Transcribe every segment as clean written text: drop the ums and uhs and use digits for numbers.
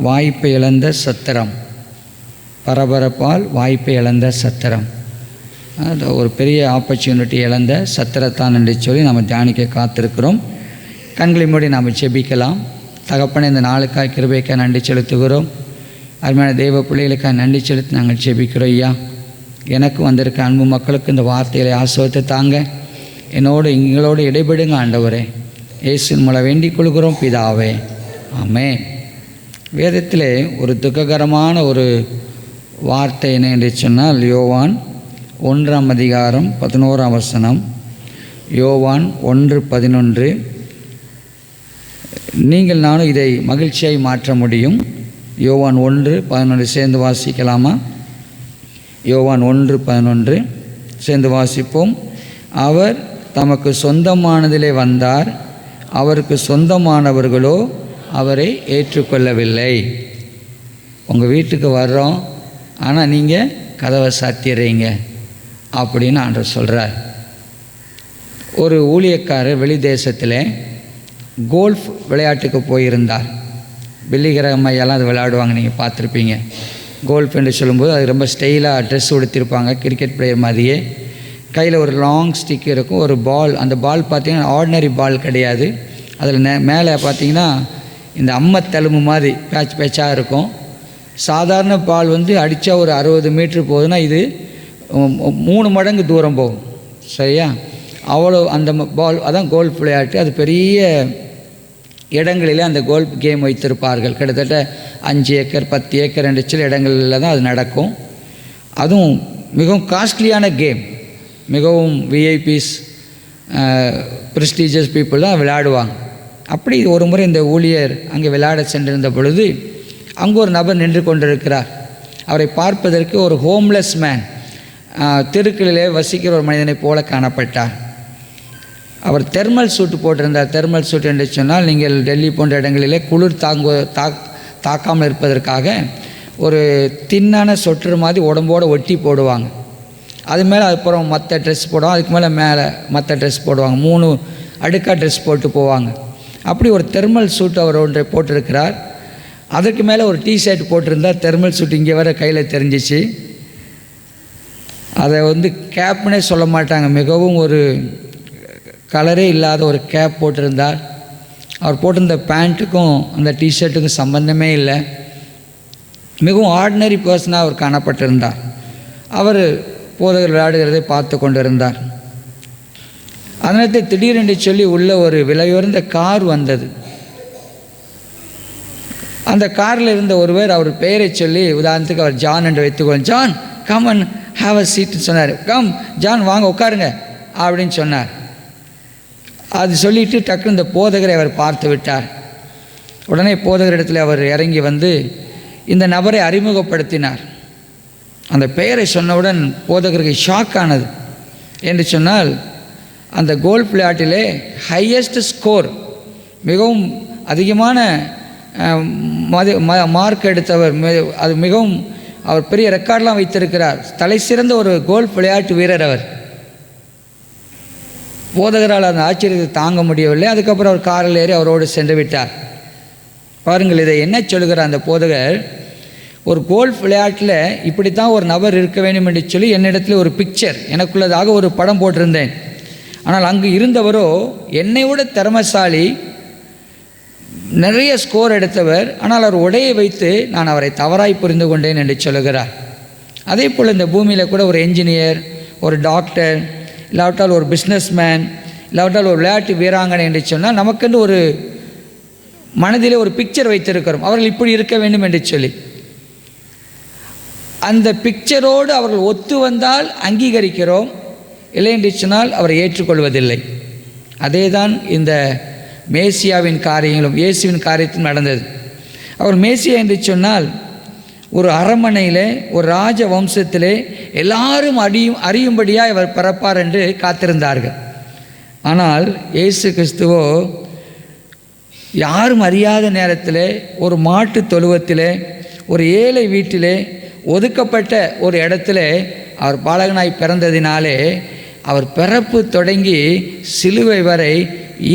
வாய்ப்பை இழந்த சத்திரம், பரபரப்பால் வாய்ப்பை இழந்த சத்திரம். அது ஒரு பெரிய ஆப்பர்ச்சுனிட்டி இழந்த சத்திரத்தான் என்று சொல்லி நம்ம தியானிக்க காத்திருக்கிறோம். கண்களை மூடி நாம் ஜெபிக்கலாம். தகப்பனே, இந்த நாளுக்காய் கிருபைக்காக நன்றி செலுத்துகிறோம். அருமையான தெய்வ பிள்ளைகளுக்காக நன்றி செலுத்தி நாங்கள் ஜெபிக்கிறோம். ஐயா, எனக்கு வந்திருக்க அன்பு மக்களுக்கு இந்த வார்த்தைகளை ஆசீர்வதித்து தாங்க. எங்களோடு இடைபெடுங்க ஆண்டவரே. இயேசுவின் மூலம் வேண்டிக் கொள்கிறோம் பிதாவே, ஆமென். வேதத்திலே ஒரு துக்ககரமான ஒரு வார்த்தை என்ன என்று சொன்னால், யோவான் 1:11. யோவான் 1:11. நீங்கள் நானும் இதை மகிழ்ச்சியாய் மாற்ற முடியும். யோவான் 1:11 சேர்ந்து வாசிக்கலாமா? யோவான் 1:11 சேர்ந்து வாசிப்போம். அவர் தமக்கு சொந்தமானதிலே வந்தார், அவருக்கு சொந்தமானவர்களோ அவரை ஏற்றுக்கொள்ளவில்லை. உங்கள் வீட்டுக்கு வர்றோம், ஆனால் நீங்கள் கதவை சாத்திடுறீங்க அப்படின்னு ஆண்டவர் சொல்கிறார். ஒரு ஊழியக்காரர் வெளி தேசத்தில் கோல்ஃப் விளையாட்டுக்கு போயிருந்தார். வெள்ளிக்கிழமையெல்லாம் அது விளையாடுவாங்க, நீங்கள் பார்த்துருப்பீங்க. கோல்ஃப் என்று சொல்லும்போது அது ரொம்ப ஸ்டைலாக ட்ரெஸ் உடுத்திருப்பாங்க, கிரிக்கெட் பிளேயர் மாதிரியே. கையில் ஒரு லாங் ஸ்டிக் இருக்கும், ஒரு பால். அந்த பால் பார்த்திங்கன்னா ஆர்டினரி பால் கிடையாது. அதில் மேலே பார்த்திங்கன்னா இந்த அம்மத்தெலும்பு மாதிரி பேச்சாக இருக்கும். சாதாரண பால் அடித்தா ஒரு 60 மீட்டர் போகுதுன்னா இது 3 மடங்கு தூரம் போகும். சரியா? அவ்வளோ அந்த பால். அதான் கோல்ஃப் விளையாட்டு. அது பெரிய இடங்களிலே அந்த கோல்ஃப் கேம் வைத்திருப்பார்கள். கிட்டத்தட்ட 5 ஏக்கர் 10 ஏக்கர் என்று சில இடங்களில் தான் அது நடக்கும். அதுவும் மிகவும் காஸ்ட்லியான கேம். மிகவும் விஐபிஸ், ப்ரெஸ்டீஜியஸ் பீப்புள் தான் விளையாடுவாங்க. அப்படி ஒரு முறை இந்த ஊழியர் அங்கே விளையாட சென்றிருந்த பொழுது அங்கே ஒரு நபர் நின்று கொண்டிருக்கிறார். அவரை பார்ப்பதற்கு ஒரு ஹோம்லெஸ் மேன், தெருக்களிலே வசிக்கிற ஒரு மனிதனை போல காணப்பட்டார். அவர் தெர்மல் சூட்டு போட்டிருந்தார். தெர்மல் சூட் என்று சொன்னால், நீங்கள் டெல்லி போன்ற இடங்களிலே குளிர் தாக்காமல் இருப்பதற்காக ஒரு தின்னான சொட்டர் மாதிரி உடம்போடு ஒட்டி போடுவாங்க. அது மேலே அதுக்கப்புறம் மற்ற ட்ரெஸ் போடுவாங்க, அதுக்கு மேலே மற்ற ட்ரெஸ் போடுவாங்க. 3 அடுக்காக ட்ரெஸ் போட்டு போவாங்க. அப்படி ஒரு தெர்மல் சூட் அவர் ஒன்றை போட்டிருக்கிறார். அதற்கு மேலே ஒரு டிஷர்ட் போட்டிருந்தார். தெர்மல் சூட் இங்கே வர கையில் தெரிஞ்சிச்சு. அதை கேப்னே சொல்ல மாட்டாங்க, மிகவும் ஒரு கலரே இல்லாத ஒரு கேப் போட்டிருந்தார். அவர் போட்டிருந்த பேண்ட்டுக்கும் அந்த டிஷர்ட்டுக்கும் சம்பந்தமே இல்லை. மிகவும் ஆர்டினரி பர்சனாக அவர் காணப்பட்டிருந்தார். அவர் போதகர் விளையாடுகிறதை பார்த்து கொண்டிருந்தார். அதனத்தை திடீரென்று சொல்லி உள்ள ஒரு விலையுயர்ந்த கார் வந்தது. அந்த காரில் இருந்த ஒருவர் அவர் பெயரை சொல்லி, உதாரணத்துக்கு அவர் ஜான் என்று வைத்துக்கொள்ள, John come and have a சீட்னு சொன்னார். கம் ஜான், வாங்க உட்காருங்க அப்படின்னு சொன்னார். அது சொல்லிவிட்டு டக்குன்னு இந்த போதகரை அவர் பார்த்து விட்டார். உடனே போதகரிடத்தில் அவர் இறங்கி இந்த நபரை அறிமுகப்படுத்தினார். அந்த பெயரை சொன்னவுடன் போதகருக்கு ஷாக் ஆனது. என்று சொன்னால், அந்த கோல்ஃப் விளையாட்டிலே ஹையஸ்ட் ஸ்கோர், மிகவும் அதிகமான மார்க் எடுத்தவர், அது மிகவும் அவர் பெரிய ரெக்கார்ட்லாம் வைத்திருக்கிறார். தலை சிறந்த ஒரு கோல்ஃப் விளையாட்டு வீரர் அவர். போதகரால் அந்த ஆச்சரியத்தை தாங்க முடியவில்லை. அதுக்கப்புறம் அவர் காரில் ஏறி அவரோடு சென்று விட்டார். பாருங்கள், இதை என்ன சொல்கிறார் அந்த போதகர், ஒரு கோல்ஃப் விளையாட்டில் இப்படித்தான் ஒரு நபர் இருக்க வேண்டும் என்று சொல்லி என்னிடத்தில் ஒரு பிக்சர், எனக்குள்ளதாக ஒரு படம் போட்டிருந்தேன். ஆனால் அங்கு இருந்தவரோ என்னை விட திறமைசாலி, நிறைய ஸ்கோர் எடுத்தவர். ஆனால் அவர் உடையை வைத்து நான் அவரை தவறாய் புரிந்து கொண்டேன் என்று சொல்லுகிறார். அதே போல் இந்த பூமியில் கூட ஒரு என்ஜினியர், ஒரு டாக்டர், இல்லாவிட்டால் ஒரு பிஸ்னஸ் மேன், இல்லாவிட்டால் ஒரு விளையாட்டு வீராங்கனை என்று சொன்னால் நமக்கென்று ஒரு மனதிலே ஒரு பிக்சர் வைத்திருக்கிறோம், அவர்கள் இப்படி இருக்க வேண்டும் என்று சொல்லி. அந்த பிக்சரோடு அவர்கள் ஒத்து வந்தால் அங்கீகரிக்கிறோம், இல்லை என்று சொன்னால் அவரை ஏற்றுக்கொள்வதில்லை. அதே தான் இந்த மேசியாவின் காரியங்களும் இயேசுவின் காரியத்திலும் நடந்தது. அவர் மேசியா என்று சொன்னால் ஒரு அரண்மனையிலே, ஒரு ராஜ வம்சத்திலே எல்லாரும் அறியும்படியாக இவர் பிறப்பார் என்று காத்திருந்தார்கள். ஆனால் இயேசு கிறிஸ்துவோ யாரும் அறியாத நேரத்திலே ஒரு மாட்டு தொழுவத்திலே, ஒரு ஏழை வீட்டிலே, ஒதுக்கப்பட்ட ஒரு இடத்துல அவர் பாலகனாய் பிறந்ததினாலே அவர் பிறப்பு தொடங்கி சிலுவை வரை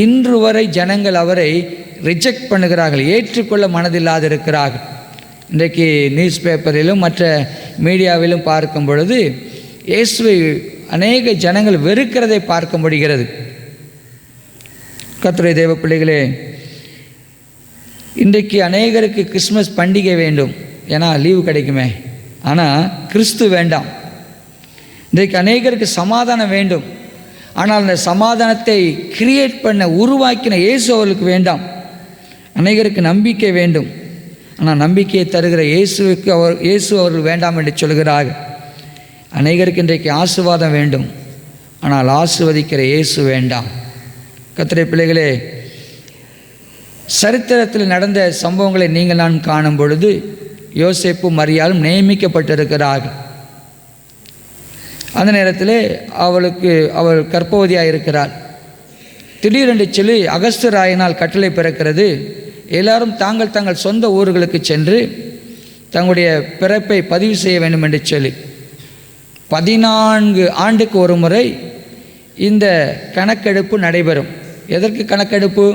இன்று வரை ஜனங்கள் அவரை ரிஜெக்ட் பண்ணுகிறார்கள், ஏற்றுக்கொள்ள மனதில்லாது இருக்கிறார்கள். இன்றைக்கு நியூஸ் பேப்பரிலும் மற்ற மீடியாவிலும் பார்க்கும் பொழுது இயேசுவை அநேக ஜனங்கள் வெறுக்கிறதை பார்க்க முடிகிறது. கர்த்தருடைய தேவ பிள்ளைகளே, இன்றைக்கு அநேகருக்கு கிறிஸ்மஸ் பண்டிகை வேண்டும், ஏன்னா லீவு கிடைக்குமே. ஆனால் கிறிஸ்து வேண்டாம். இன்றைக்கு அநேகருக்கு சமாதானம் வேண்டும், ஆனால் அந்த சமாதானத்தை கிரியேட் பண்ண உருவாக்கின இயேசு அவர்களுக்கு வேண்டாம். அநேகருக்கு நம்பிக்கை வேண்டும், ஆனால் நம்பிக்கையை தருகிற இயேசு அவர்கள் வேண்டாம் என்று சொல்கிறார்கள். அநேகருக்கு இன்றைக்கு ஆசீர்வாதம் வேண்டும், ஆனால் ஆசீர்வதிக்கிற இயேசு வேண்டாம். கர்த்தருடைய பிள்ளைகளே, சரித்திரத்தில் நடந்த சம்பவங்களை நீங்கள் நான் காணும் பொழுது யோசேப்பும் மரியாளும் நியமிக்கப்பட்டிருக்கிறார்கள். அந்த நேரத்தில் அவள் கர்ப்பவதியாக இருக்கிறாள். திடீரென்று சொல்லி அகஸ்தியராயனால் கட்டளை பிறக்கிறது, எல்லாரும் தங்கள் சொந்த ஊர்களுக்கு சென்று தங்களுடைய பிறப்பை பதிவு செய்ய வேண்டும் என்று சொல்லி 14 ஆண்டுக்கு ஒரு முறை இந்த கணக்கெடுப்பு நடைபெறும். எதற்கு கணக்கெடுப்பு?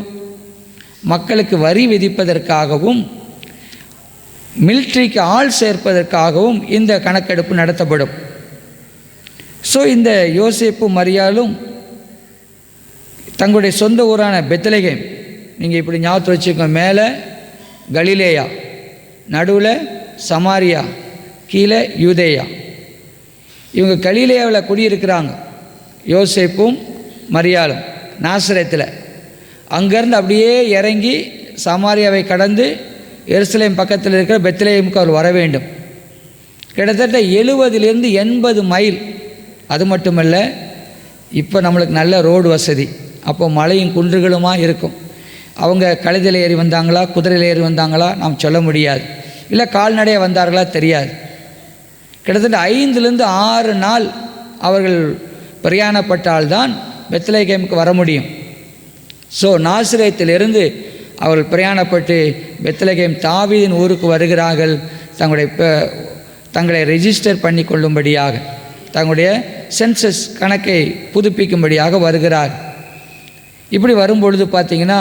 மக்களுக்கு வரி விதிப்பதற்காகவும் மிலிட்ரிக்கு ஆள் சேர்ப்பதற்காகவும் இந்த கணக்கெடுப்பு நடத்தப்படும். ஸோ இந்த யோசேப்பு மரியாளும் தங்களுடைய சொந்த ஊரான பெத்லகேம், நீங்கள் இப்படி ஞாபகத்தில் வச்சுக்கோங்க, மேலே கலிலேயா, நடுவில் சமாரியா, கீழே யூதேயா. இவங்க கலிலேயாவில் குடியிருக்கிறாங்க. யோசேப்பும் மரியாளும் நாசரேத்தில். அங்கேருந்து அப்படியே இறங்கி சமாரியாவை கடந்து எருசலேம் பக்கத்தில் இருக்கிற பெத்லகேமுக்கு அவர் வர வேண்டும். கிட்டத்தட்ட 70 to 80 மைல். அது மட்டுமல்ல, இப்போ நம்மளுக்கு நல்ல ரோடு வசதி, அப்போ மலையும் குன்றுகளுமாக இருக்கும். அவங்க கழுதையில் ஏறி வந்தாங்களா, குதிரையில் ஏறி வந்தாங்களா நாம் சொல்ல முடியாது, இல்லை கால்நடையாக வந்தார்களா தெரியாது. கிட்டத்தட்ட 5 to 6 நாள் அவர்கள் பிரயாணப்பட்டால்தான் பெத்லகேமுக்கு வர முடியும். ஸோ நாசரேத்திலிருந்து அவர்கள் பிரயாணப்பட்டு பெத்லகேம் தாவீதின் ஊருக்கு வருகிறார்கள். தங்களை ரெஜிஸ்டர் பண்ணி கொள்ளும்படியாக, தங்களுடைய சென்சஸ் கணக்கை புதுப்பிக்கும்படியாக வருகிறார். இப்படி வரும்பொழுது பார்த்திங்கன்னா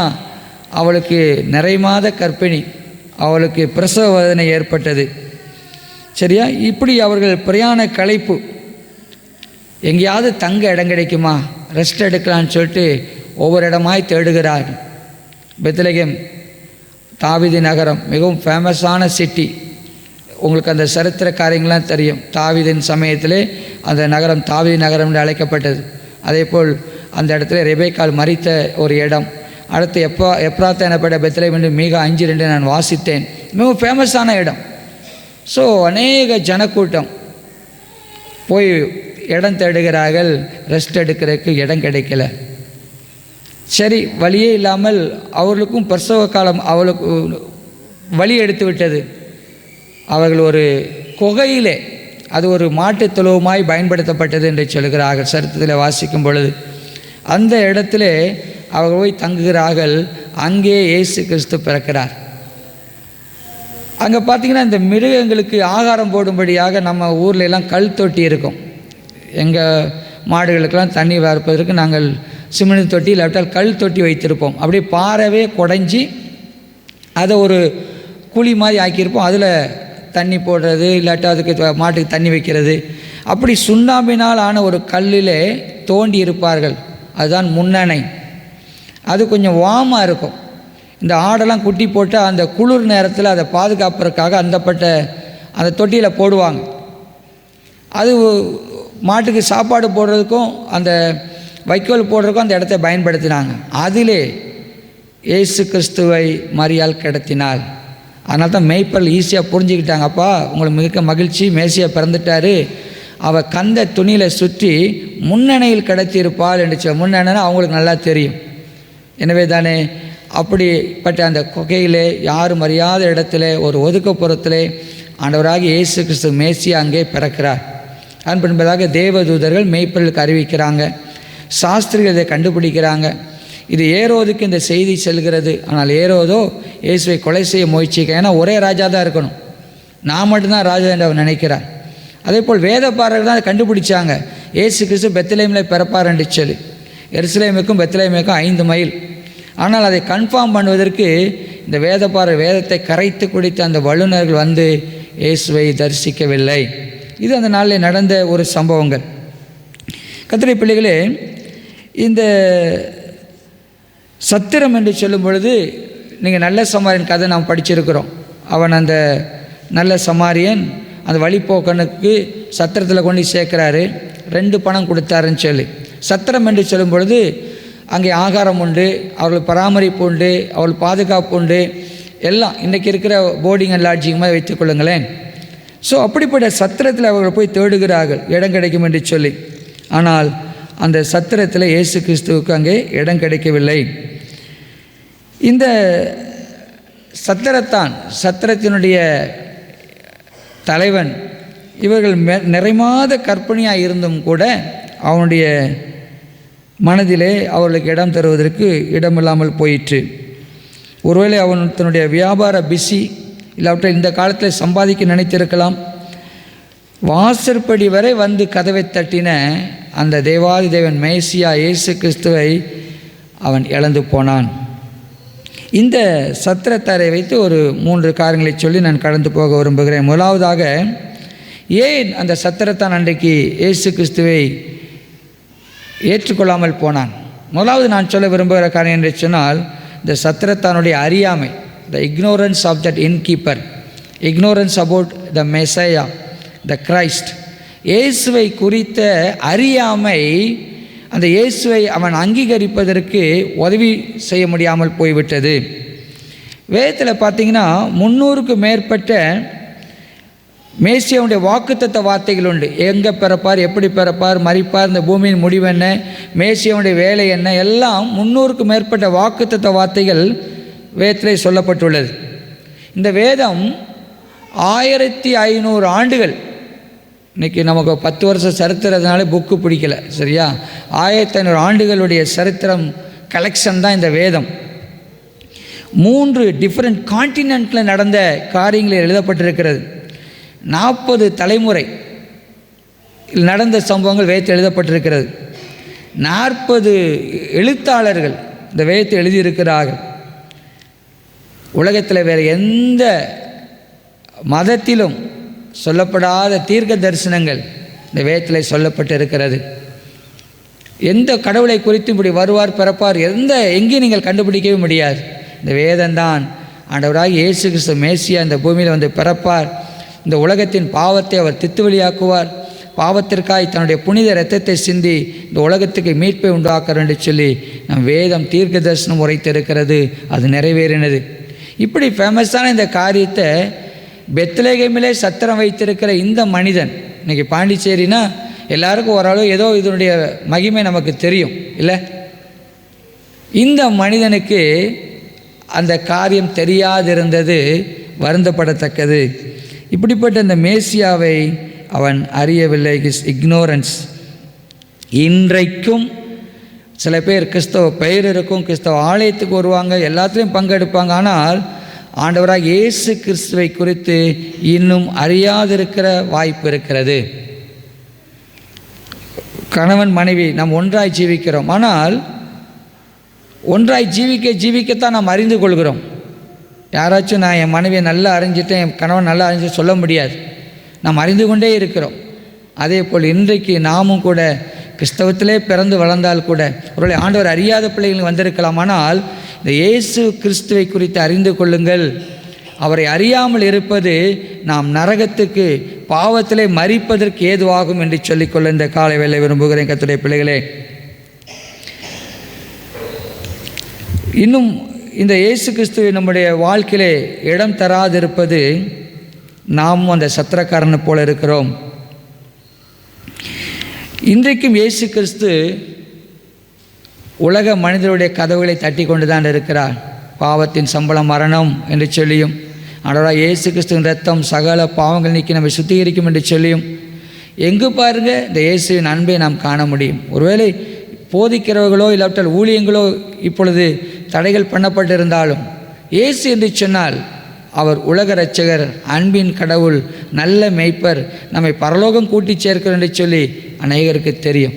அவளுக்கு நிறை மாத கர்ப்பிணி, அவளுக்கு பிரசவ வேதனை ஏற்பட்டது. சரியா? இப்படி அவர்கள் பிரயாண களைப்பு, எங்கேயாவது தங்க இடம் கிடைக்குமா, ரெஸ்ட் எடுக்கலான்னு சொல்லிட்டு ஒவ்வொரு இடமாய் தேடுகிறார். பெத்லகேம் தாவீது நகரம் மிகவும் ஃபேமஸான சிட்டி. உங்களுக்கு அந்த சரித்திர காரியங்கள்லாம் தெரியும். தாவீதின் சமயத்திலே அந்த நகரம் தாவீது நகரம் என்று அழைக்கப்பட்டது. அதே போல் அந்த இடத்துல ரெபேக்காள் மரித்த ஒரு இடம். அடுத்து எப்ராத்தா எனப்பட்ட பெத்லகேம் என்று மீகா 5:2 நான் வாசித்தேன். மிகவும் ஃபேமஸான இடம். ஸோ அநேக ஜனக்கூட்டம் போய் இடம் தேடுகிறார்கள். ரெஸ்ட் எடுக்கிறதுக்கு இடம் கிடைக்கல. சரி, வழியே இல்லாமல் அவர்களுக்கும் பிரசவ காலம் அவளுக்கு வழி எடுத்து விட்டது. அவர்கள் ஒரு குகையிலே, அது ஒரு மாட்டுத் தொழுவமாய் பயன்படுத்தப்பட்டது என்று சொல்கிறார்கள் சரித்திரத்தில் வாசிக்கும் பொழுது. அந்த இடத்துல அவர்கள் போய் தங்குகிறார்கள். அங்கே இயேசு கிறிஸ்து பிறக்கிறார். அங்கே பார்த்திங்கன்னா இந்த மிருகங்களுக்கு ஆகாரம் போடும்படியாக நம்ம ஊரில் எல்லாம் கல் தொட்டி இருக்கும். எங்கள் மாடுகளுக்கெல்லாம் தண்ணி வார்ப்பதற்கு நாங்கள் சிமெண்ட் தொட்டி இல்லாவிட்டால் கல் தொட்டி வைத்திருப்போம். அப்படியே பாறவே குடைஞ்சி அதை ஒரு குழி மாதிரி ஆக்கியிருப்போம். அதில் தண்ணி போடுறது, இல்லாட்டா அதுக்கு மாட்டுக்கு தண்ணி வைக்கிறது. அப்படி சுண்ணாம்பினால் ஆன ஒரு கல்லில் தோண்டி இருப்பார்கள். அதுதான் முன்னணை. அது கொஞ்சம் வாமாக இருக்கும். இந்த ஆடெல்லாம் குட்டி போட்டால் அந்த குளிர் நேரத்தில் அதை பாதுகாப்பதற்காக அந்த தொட்டியில் போடுவாங்க. அது மாட்டுக்கு சாப்பாடு போடுறதுக்கும் அந்த வைக்கோல் போடுறதுக்கும் அந்த இடத்தை பயன்படுத்தினாங்க. அதிலே இயேசு கிறிஸ்துவை மரியாள் கிடத்தினாள். அதனால தான் மேய்ப்பல் ஈஸியாக புரிஞ்சுக்கிட்டாங்க. அப்பா, உங்களுக்கு மிக மகிழ்ச்சி, மேசியா பிறந்துட்டார், அவள் கந்த துணியில் சுற்றி முன்னணையில் கிடத்தியிருப்பாள் என்று சொல்ல. முன்னணைனா அவங்களுக்கு நல்லா தெரியும். எனவே தானே அப்படிப்பட்ட அந்த குகையிலே யாரும் அறியாத இடத்துல ஒரு ஒதுக்கப்புறத்திலே ஆண்டவராக இயேசு கிறிஸ்து மேசியா அங்கே பிறக்கிறார். என்பதாக தேவதூதர்கள் மேய்ப்பலுக்கு அறிவிக்கிறாங்க. சாஸ்திரிகள் இதை கண்டுபிடிக்கிறாங்க. இது ஏரோதுக்கு இந்த செய்தி செல்கிறது. ஆனால் ஏரோதோ இயேசுவை கொலை செய்ய முயற்சிக்க. ஏன்னா ஒரே ராஜா தான் இருக்கணும், நான் மட்டும்தான் ராஜா என்று அவர் நினைக்கிறார். அதே போல் வேதப்பாரர்கள் தான் அதை கண்டுபிடிச்சாங்க. இயேசு கிறிஸ்து பெத்லகேமில் பிறப்பார் என்று சொல்லி. எருசலேமுக்கும் பெத்லகேமுக்கும் 5 மைல். ஆனால் அதை கன்ஃபார்ம் பண்ணுவதற்கு இந்த வேதத்தை கரைத்து குடித்த அந்த வல்லுநர்கள் வந்து இயேசுவை தரிசிக்கவில்லை. இது அந்த நாளில் நடந்த ஒரு சம்பவங்கள். கர்த்தருடைய பிள்ளைகளே, இந்த சத்திரம் என்று சொல்லும் பொழுது நீங்கள் நல்ல சமாரியன் கதை நாம் படிச்சிருக்கிறோம். அவன் அந்த நல்ல சமாரியன் அந்த வழிப்போக்கனுக்கு சத்திரத்தில் கொண்டு சேர்க்குறாரு. 2 பணம் கொடுத்தாருன்னு சொல்லி. சத்திரம் என்று சொல்லும் பொழுது அங்கே ஆகாரம் உண்டு, அவர்கள் பராமரிப்பு உண்டு, அவர்கள் பாதுகாப்பு உண்டு, எல்லாம் இன்றைக்கி இருக்கிற போர்டிங் அண்ட் லாட்ஜிங் மாதிரி வைத்துக்கொள்ளுங்களேன். ஸோ அப்படிப்பட்ட சத்திரத்தில் அவர்கள் போய் தேடுகிறார்கள் இடம் கிடைக்கும் என்று சொல்லி. ஆனால் அந்த சத்திரத்தில் இயேசு கிறிஸ்துவுக்கு அங்கே இடம் கிடைக்கவில்லை. இந்த சத்திரத்தினுடைய தலைவன் இவர்கள் நிறைமாத கற்பனையாக இருந்தும் கூட அவனுடைய மனதிலே அவர்களுக்கு இடம் தருவதற்கு இடமில்லாமல் போயிற்று. ஒருவேளை அவன் தன்னுடைய வியாபார பிஸி இல்லாவிட்டால் இந்த காலத்தில் சம்பாதிக்க நினைத்திருக்கலாம். வாசற்படி வரை வந்து கதவை தட்டின அந்த தேவாதி தேவன் மேசியா இயேசு கிறிஸ்துவை அவன் இழந்து போனான். இந்த சத்திரத்தாரை வைத்து ஒரு 3 காரியங்களை சொல்லி நான் கடந்து போக விரும்புகிறேன். முதலாவதாக, ஏன் அந்த சத்திரத்தான் அன்றைக்கு இயேசு கிறிஸ்துவை ஏற்றுக்கொள்ளாமல் போனான்? முதலாவது நான் சொல்ல விரும்புகிற காரியம் என்று சொன்னால், இந்த சத்திரத்தானுடைய அறியாமை, த ignorance of that innkeeper, ignorance about the Messiah, the Christ. இயேசுவை குறித்த அறியாமை அந்த இயேசுவை அவன் அங்கீகரிப்பதற்கு உதவி செய்ய முடியாமல் போய்விட்டது. வேதத்தில் பார்த்தீங்கன்னா 300க்கு மேற்பட்ட மேசியாவுடைய வாக்குத்தத்த வார்த்தைகள் உண்டு. எங்கே பிறப்பார், எப்படி பிறப்பார், மரிப்பார், இந்த பூமியின் முடிவு என்ன, மேசியாவுடைய வேலை என்ன, எல்லாம் 300க்கு மேற்பட்ட வாக்குத்தத்த வார்த்தைகள் வேதத்திலே சொல்லப்பட்டுள்ளது. இந்த வேதம் 1500 ஆண்டுகள், இன்றைக்கி நமக்கு 10 வருஷம் சரித்திரத்தினால புக்கு பிடிக்கலை, சரியா? 1500 ஆண்டுகளுடைய சரித்திரம் கலெக்ஷன் தான் இந்த வேதம். 3 டிஃப்ரெண்ட் கான்டினென்ட்டில் நடந்த காரியங்களில் எழுதப்பட்டிருக்கிறது. 40 தலைமுறை நடந்த சம்பவங்கள் வேதத்தில் எழுதப்பட்டிருக்கிறது. 40 எழுத்தாளர்கள் இந்த வேதத்தை எழுதியிருக்கிறார்கள். உலகத்தில் வேறு எந்த மதத்திலும் சொல்லப்படாத தீர்க்க தரிசனங்கள் இந்த வேதத்தில் சொல்லப்பட்டு இருக்கிறது. எந்த கடவுளை குறித்து இப்படி வருவார், பிறப்பார், எங்கேயும் நீங்கள் கண்டுபிடிக்கவே முடியாது. இந்த வேதம்தான் ஆண்டவராக இயேசு கிறிஸ்து மேசியா இந்த பூமியில் வந்து பிறப்பார், இந்த உலகத்தின் பாவத்தை அவர் தித்துவெளியாக்குவார், பாவத்திற்காய் தன்னுடைய புனித இரத்தத்தை சிந்தி இந்த உலகத்துக்கு மீட்பை உண்டாக்குறார் என்று சொல்லி நம் வேதம் தீர்க்க தரிசனம் உரைத்திருக்கிறது. அது நிறைவேறினது. இப்படி ஃபேமஸான இந்த காரியத்தை பெத்லகேமிலே சத்திரம் வைத்திருக்கிற இந்த மனிதன், இன்றைக்கி பாண்டிச்சேரினா எல்லாருக்கும் ஓரளவு ஏதோ இதனுடைய மகிமை நமக்கு தெரியும் இல்லை? இந்த மனிதனுக்கு அந்த காரியம் தெரியாதிருந்தது வருந்தப்படத்தக்கது. இப்படிப்பட்ட இந்த மேசியாவை அவன் அறியவில்லை. His ignorance. இன்றைக்கும் சில பேர் கிறிஸ்தவ பெயர் இருக்கும், கிறிஸ்தவ ஆலயத்துக்கு வருவாங்க, எல்லாத்துலேயும் பங்கெடுப்பாங்க. ஆனால் ஆண்டவராக இயேசு கிறிஸ்துவை குறித்து இன்னும் அறியாதிருக்கிற வாய்ப்பு இருக்கிறது. கணவன் மனைவி நாம் ஒன்றாய் ஜீவிக்கிறோம், ஆனால் ஒன்றாய் ஜீவிக்கத்தான் நாம் அறிந்து கொள்கிறோம். யாராச்சும் நான் என் மனைவியை நல்லா அறிஞ்சிட்டேன், என் கணவன் நல்லா அறிஞ்சு சொல்ல முடியாது. நாம் அறிந்து கொண்டே இருக்கிறோம். அதே போல் இன்றைக்கு நாமும் கூட கிறிஸ்தவத்திலே பிறந்து வளர்ந்தால் கூட ஒருவேளை ஆண்டவர் அறியாத பிள்ளைகள் வந்திருக்கலாம். ஆனால் இந்த இயேசு கிறிஸ்துவை குறித்து அறிந்து கொள்ளுங்கள். அவரை அறியாமல் இருப்பது நாம் நரகத்துக்கு பாவத்திலே மரிப்பதற்கு ஏதுவாகும் என்று சொல்லிக்கொள்ள இந்த காலை வேளை விரும்புகிறேன். கர்த்தருடைய பிள்ளைகளே, இன்னும் இந்த இயேசு கிறிஸ்துவை நம்முடைய வாழ்க்கையிலே இடம் தராதிருப்பது நாம் அந்த சத்திரக்காரனை போல இருக்கிறோம். இன்றைக்கும் இயேசு கிறிஸ்து உலக மனிதருடைய கதவுகளை தட்டி கொண்டு தான் இருக்கிறார். பாவத்தின் சம்பளம் மரணம் என்று சொல்லியும், ஆண்டவராக இயேசு கிறிஸ்துவின் ரத்தம் சகல பாவங்கள் நீக்கி நம்மை சுத்திகரிக்கும் என்று சொல்லியும், எங்கு பாருங்கள் இந்த இயேசுவின் அன்பை நாம் காண முடியும். ஒருவேளை போதிக்கிறவர்களோ இல்லாவிட்டால் ஊழியங்களோ இப்பொழுது தடைகள் பண்ணப்பட்டிருந்தாலும், இயேசு என்று சொன்னால் அவர் உலக இரட்சகர், அன்பின் கடவுள், நல்ல மேய்ப்பர், நம்மை பரலோகம் கூட்டி சேர்க்கிறார் என்று சொல்லி அநேகருக்கு தெரியும்.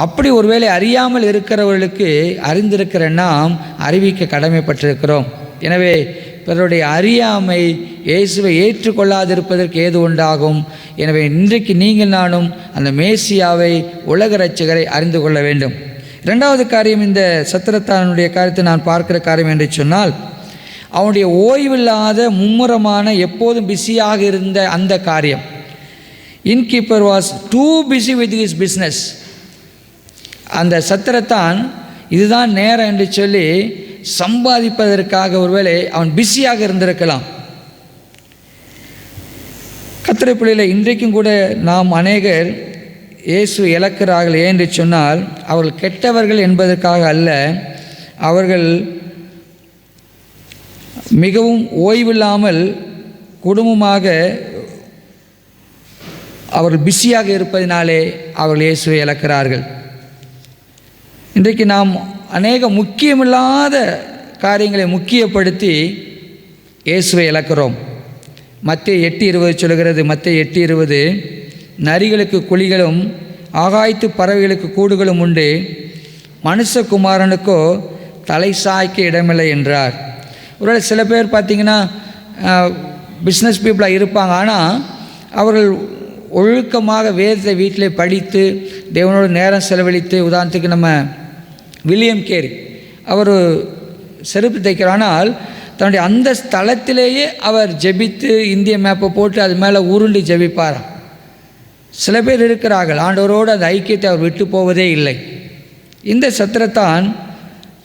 அப்படி ஒருவேளை அறியாமல் இருக்கிறவர்களுக்கு அறிந்திருக்கிற நாம் அறிவிக்க கடமைப்பட்டிருக்கிறோம். எனவே பிறருடைய அறியாமை இயேசுவை ஏற்றுக்கொள்ளாதிருப்பதற்கு ஏது உண்டாகும். எனவே இன்றைக்கு நீங்கள் நானும் அந்த மேசியாவை, உலக இரட்சகரை அறிந்து கொள்ள வேண்டும். இரண்டாவது காரியம், இந்த சத்திரத்தானுடைய காரியத்தை நான் பார்க்கிற காரியம் என்று சொன்னால், அவனுடைய ஓய்வில்லாத மும்முரமான எப்போதும் பிஸியாக இருந்த அந்த காரியம். Innkeeper was too busy with his business. அந்த சத்திரத்தான் இதுதான் நேரம் என்று சொல்லி சம்பாதிப்பதற்காக ஒருவேளை அவன் பிஸியாக இருந்திருக்கலாம். கர்த்தருடைய பிள்ளைகளே, இன்றைக்கும் கூட நாம் அநேகர் இயேசு இழக்கிறார்கள். ஏன் சொன்னால், அவர்கள் கெட்டவர்கள் என்பதற்காக அல்ல, அவர்கள் மிகவும் ஓய்வில்லாமல் குடும்பமாக அவர்கள் பிஸியாக இருப்பதினாலே அவர்கள் இயேசுவை இழக்கிறார்கள். இன்றைக்கு நாம் அநேக முக்கியமில்லாத காரியங்களை முக்கியப்படுத்தி இயேசுவை இழக்கிறோம். மத்தேயு 8:20 சொல்கிறது. மத்தேயு 8:20, நரிகளுக்கு குழிகளும் ஆகாயத்து பறவைகளுக்கு கூடுகளும் உண்டு, மனுஷகுமாரனுக்கோ தலை சாய்க்க இடமில்லை என்றார். ஒருவேளை சில பேர் பார்த்திங்கன்னா பிஸ்னஸ் பீப்புளாக இருப்பாங்க, ஆனால் அவர்கள் ஒழுக்கமாக வேதத்தை வீட்டிலே படித்து தேவனோடு நேரம் செலவழித்து, உதாரணத்துக்கு நம்ம வில்லியம் கேரி, அவர் செருப்பு தைக்கிறார், ஆனால் தன்னுடைய அந்த ஸ்தலத்திலேயே அவர் ஜெபித்து இந்திய மேப்பை போட்டு அது மேலே உருண்டு ஜெபிப்பாராம். சில பேர் இருக்கிறார்கள், ஆண்டவரோடு அந்த ஐக்கியத்தை அவர் விட்டு போவதே இல்லை. இந்த சத்திரத்தான்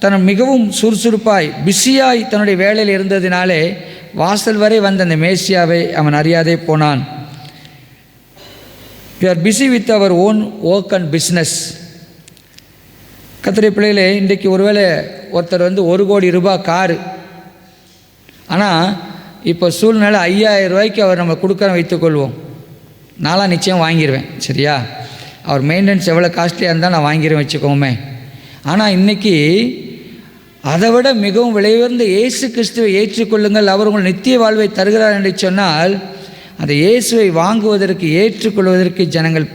தன் மிகவும் சுறுசுறுப்பாய் பிஸியாய் தன்னுடைய வேலையில் இருந்ததினாலே வாசல் வரை வந்த அந்த மேசியாவை அவன் அறியாதே போனான். We are busy with our own work and business. கர்த்தருடைய பிள்ளைகளே, இன்றைக்கு ஒருவேளை ஒருத்தர் 1 கோடி ரூபாய் காரு, ஆனால் இப்போ சூழ்நிலை 5000 ரூபாய்க்கு அவர் நம்ம கொடுக்குறோம் வைத்துக்கொள்வோம். நான்லாம் நிச்சயம் வாங்கிடுவேன், சரியா? அவர் மெயின்டெனன்ஸ் எவ்வளோ காஸ்ட்லியாக இருந்தால் நான் வாங்கிடுவேன் வச்சுக்கோமே. ஆனால் இன்றைக்கி அதை விட மிகவும் விலையுயர்ந்த இயேசு கிறிஸ்துவை ஏற்றுக்கொள்ளுங்கள், அவர் உங்கள் நித்திய வாழ்வை தருகிறார் என்று சொன்னால், அந்த இயேசுவை வாங்குவதற்கு ஏற்றுக்கொள்வதற்கு ஜனங்கள்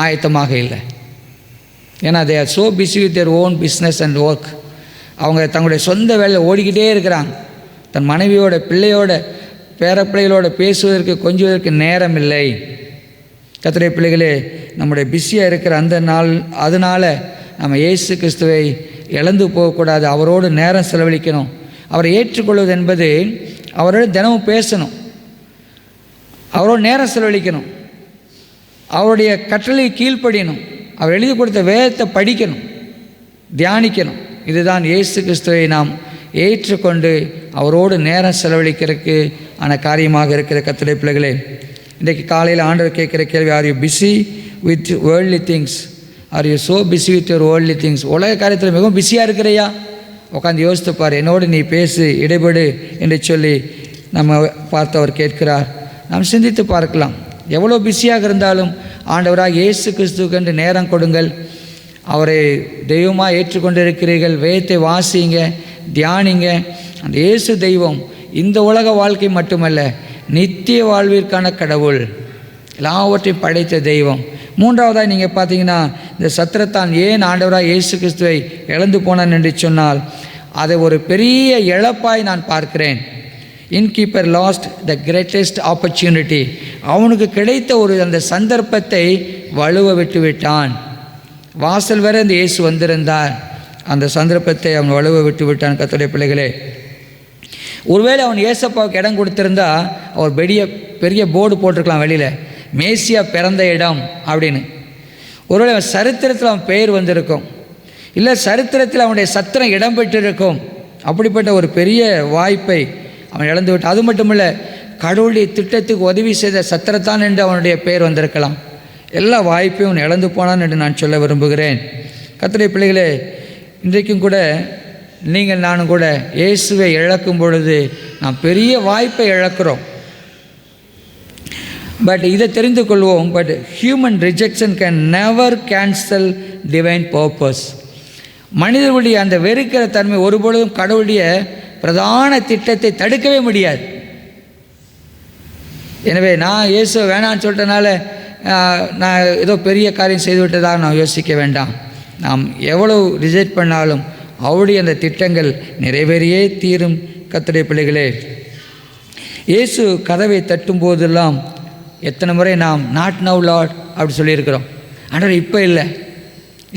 ஆயத்தமாக இல்லை. ஏன்னா they are so busy with their own business and work. அவங்க தங்களுடைய சொந்த வேலையில் ஓடிக்கிட்டே இருக்கிறாங்க. தன் மனைவியோட, பிள்ளையோட, பேரப்பிள்ளைகளோட பேசுவதற்கு கொஞ்சுவதற்கு நேரம் இல்லை. கர்த்தருடைய பிள்ளைகளே, நம்முடைய பிஸியாக இருக்கிற அந்த நாள், அதனால் நம்ம இயேசு கிறிஸ்துவை இழந்து போகக்கூடாது. அவரோடு நேரம் செலவழிக்கணும். அவரை ஏற்றுக்கொள்வது என்பது அவரோட தினமும் பேசணும், அவரோட நேரம் செலவழிக்கணும், அவருடைய கட்டளை கீழ்ப்படியணும், அவர் எழுதி கொடுத்த வேதத்தை படிக்கணும், தியானிக்கணும். இதுதான் இயேசு கிறிஸ்துவை நாம் ஏற்றுக்கொண்டு அவரோடு நேரம் செலவழிக்கிறதுக்கு ஆன காரியமாக இருக்கிற கர்த்தருடைய பிள்ளைகளே. இன்றைக்கு காலையில் ஆண்டவர் கேட்குற கேள்வி, are you busy with worldly things? Are you so busy with your worldly things? உலக காரியத்தில் மிகவும் பிஸியாக இருக்கிறையா? உட்காந்து யோசித்துப்பார், என்னோடு நீ பேசு, இடைபடு என்று சொல்லி நம்ம பார்த்து அவர் கேட்கிறார். நாம் சிந்தித்து பார்க்கலாம். எவ்வளோ பிஸியாக இருந்தாலும் ஆண்டவராக இயேசு கிறிஸ்துவுக்கென்று நேரம் கொடுங்கள். அவரை தெய்வமாக ஏற்றுக்கொண்டிருக்கிறீர்கள், வேதத்தை வாசிங்க, தியானிங்க. அந்த இயேசு தெய்வம் இந்த உலக வாழ்க்கை மட்டுமல்ல, நித்திய வாழ்விற்கான கடவுள், எல்லாவற்றையும் படைத்த தெய்வம். மூன்றாவதாக நீங்கள் பார்த்தீங்கன்னா, இந்த சத்திரத்தான் ஏன் ஆண்டவராக இயேசு கிறிஸ்துவை இழந்து போனான் என்று சொன்னால், அதை ஒரு பெரிய இழப்பாய் நான் பார்க்கிறேன். Innkeeper lost the greatest opportunity. அவனுக்கு கிடைத்த ஒரு அந்த சந்தர்ப்பத்தை வலுவ விட்டு விட்டான். வாசல் வரை அந்த இயேசு வந்திருந்தார், அந்த சந்தர்ப்பத்தை அவன் வலுவ விட்டு விட்டான். கர்த்தருடைய பிள்ளைகளே, ஒருவேளை அவன் ஏசப்பாவுக்கு இடம் கொடுத்திருந்தா அவர் பெரிய போர்டு போட்டிருக்கலாம் வெளியில், மேசியா பிறந்த இடம் அப்படின்னு. ஒருவேளை அவன் சரித்திரத்தில் அவன் பெயர் வந்திருக்கும், இல்லை சரித்திரத்தில் அவனுடைய சத்திரம் இடம் பெற்றிருக்கும். அப்படிப்பட்ட ஒரு பெரிய வாய்ப்பை அவன் இழந்து விட்டான். அது மட்டுமில்லை, கடவுளுடைய திட்டத்துக்கு உதவி செய்த சத்திரத்தான் என்று அவனுடைய பெயர் வந்திருக்கலாம். எல்லா வாய்ப்பையும் அவன் இழந்து போனான் என்று நான் சொல்ல விரும்புகிறேன். கர்த்தருடைய பிள்ளைகளே, இன்றைக்கும் கூட நீங்கள் நானும் கூட இயேசுவை இழக்கும் பொழுது நாம் பெரிய வாய்ப்பை இழக்கிறோம். பட் இதை தெரிந்து கொள்வோம், but human rejection can never cancel divine purpose. மனிதர்களுடைய அந்த வெறுக்கிற தன்மை ஒருபொழுதும் கடவுளுடைய பிரதான திட்டத்தை தடுக்கவே முடியாது. எனவே நான் இயேசுவை வேணான்னு சொல்லிட்டனால நான் ஏதோ பெரிய காரியம் செய்து விட்டதாக நான் யோசிக்க வேண்டாம். நாம் எவ்வளவு ரிஜெக்ட் பண்ணாலும் அவருடைய அந்த திட்டங்கள் நிறைவேறியே தீரும். கர்த்தருடைய பிள்ளைகளே, இயேசு கதவை தட்டும் போதெல்லாம் எத்தனை முறை நாம் நாட் நவ் லார்ட் அப்படி சொல்லியிருக்கிறோம். ஆனால் இப்போ இல்லை.